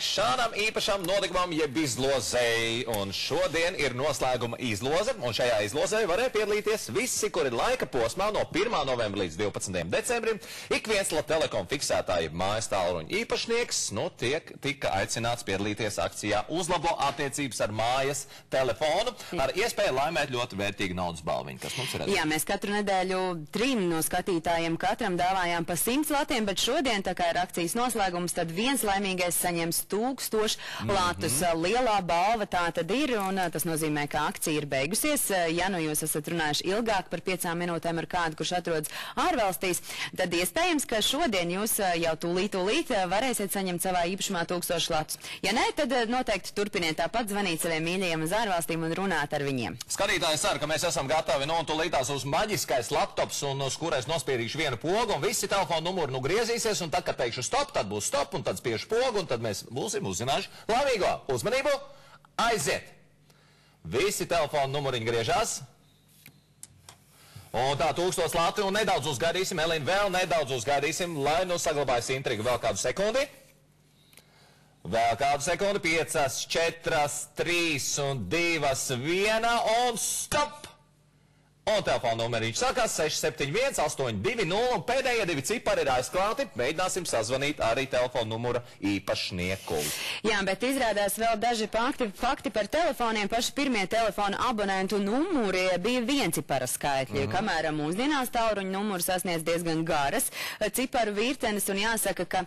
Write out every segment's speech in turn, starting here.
laiks šādam īpašam notikumam, jeb izlozei. Un šodien ir noslēguma izloze, un šajā izlozē varēja piedalīties visi, kuri laika posmā no 1. novembra līdz 12. decembrim. Ik viens Latelekom fiksētāja mājas tālruņa īpašnieks, tika aicināts piedalīties akcijā Uzlabo attiecības ar mājas telefonu, ar iespēju laimēt ļoti vērtīgu naudas balviņu. Kas mums ir redzams? Jā, mēs katru nedēļu 3 no skatītājiem katram dāvājām pa 100 latiem, bet šodien, tā kā ir akcijas noslēgums, tad viens laimīgais saņems 1000 latus. Lielā balva tā tad ir, un tas nozīmē, ka akcija ir beigusies. Ja nu jūs esat runājuši ilgāk par 5 minūtēm ar kādu, kurš atrodas ārvalstīs, tad iespējams, ka šodien jūs jau tūlīt varēsiet saņemt savā īpašumā 1000 latus. Ja nē, tad noteikti turpiniet tāpat zvanīt saviem mīļajiem uz ārvalstīm un runāt ar viņiem. Skatītāji cer, ka mēs esam gatavi, un tūlītās uz maģiskais laptops, un uz kurais nospiedīšu vienu pogu, un visi telefonu numuri griezīsies, un tad, kad teikšu stop, tad būs stop, un tad spiešu pogu, un tad mēs būsim uzzinājuši laimīgo. Uzmanību! Aiziet! Visi telefonu numuriņi griežās. Un tā 1000 lati, un nedaudz uzgaidīsim, Elīna, vēl nedaudz uzgaidīsim, lai nu saglabājas intriga vēl kādu sekundi. Vēl kādu sekundi, 5, 4, 3 un 2, 1, un stop! Un telefona numeriņš sākās 671 820, un pēdējie 2 cipari ir aizklāti. Mēģināsim sazvanīt arī telefona numura īpašnieku. Jā, bet izrādās vēl daži fakti par telefoniem. Paši pirmie telefona abonentu numuri bija viencipara skaitļi, kamēr mūsdienās tālruņa numuri sasniedz diezgan garas ciparu virtenes, un jāsaka, ka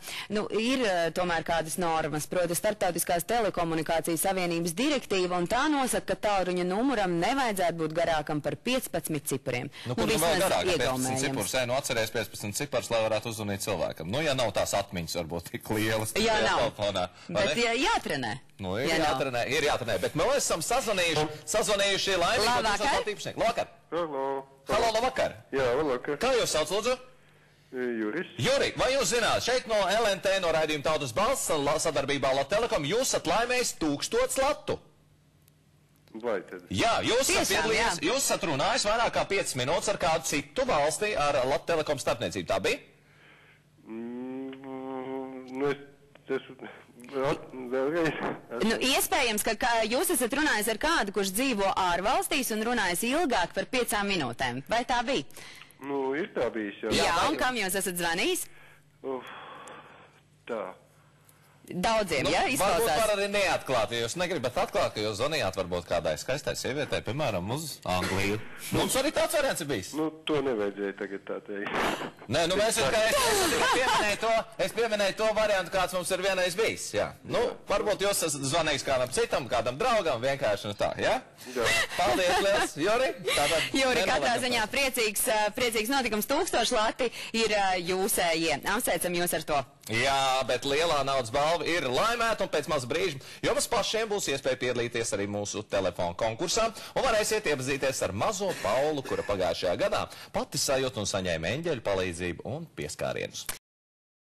ir tomēr kādas normas, proti Starptautiskās telekomunikācijas savienības direktīva, un tā nosaka, ka tālruņa numuram nevajadzētu būt garākam par 15 cipariem. Kur nu vēl garāk, 15 cipars, atcerēs 15 cipars, lai varētu uzzvanīt cilvēkam. Ja nav tās atmiņas, varbūt tik lielas telefonā. Bet jātrenē. Ir jātrenē, bet mēs esam sazvanījuši laimīgo īpašnieku. Labvakar! Halo, labvakar! Jā, labvakar. Kā jūs sauc, lūdzu? Juris. Juri, vai jūs zināt, šeit no LNT, no raidījuma Tautas balss, sadarbībā Latelekom, jūs esat laimējis 1000 latu? Jā, jūs esat runājis vairāk kā 5 minūtes ar kādu citu valsti ar Latelekom starpniecību. Tā bija? Iespējams, ka jūs esat runājis ar kādu, kurš dzīvo ārvalstīs un runājis ilgāk par 5 minūtēm. Vai tā bija? Ir tā bijis, jā. Jā, un kam jūs esat zvanījis? Tā. Daudziem, jā, izklausās. Varbūt var arī neatklāt, ja jūs negribat atklāt, ka jūs zvanījāt varbūt kādai skaistai sievietei, piemēram, uz Angliju. Mums arī tāds variants ir bijis. To nevajadzēja tagad tā teikt. Nē, es pieminēju to variantu, kāds mums ir vienreiz bijis, jā. Varbūt jūs esat zvanījis kādam citam, kādam draugam, vienkārši tā, jā? Jā. Paldies, liels, Juri. Juri, katrā ziņā priecīgs notikums, 1000 lati ir jūsējie. Apsveicam jūs ar to. Jā, bet lielā naudas balva ir laimēta, un pēc maza brīža jums pašiem būs iespēja piedalīties arī mūsu telefonu konkursā, un varēsiet iepazīties ar mazo Paulu, kura pagājušajā gadā pati sajūta un saņēma eņģeļu palīdzību un pieskārienus.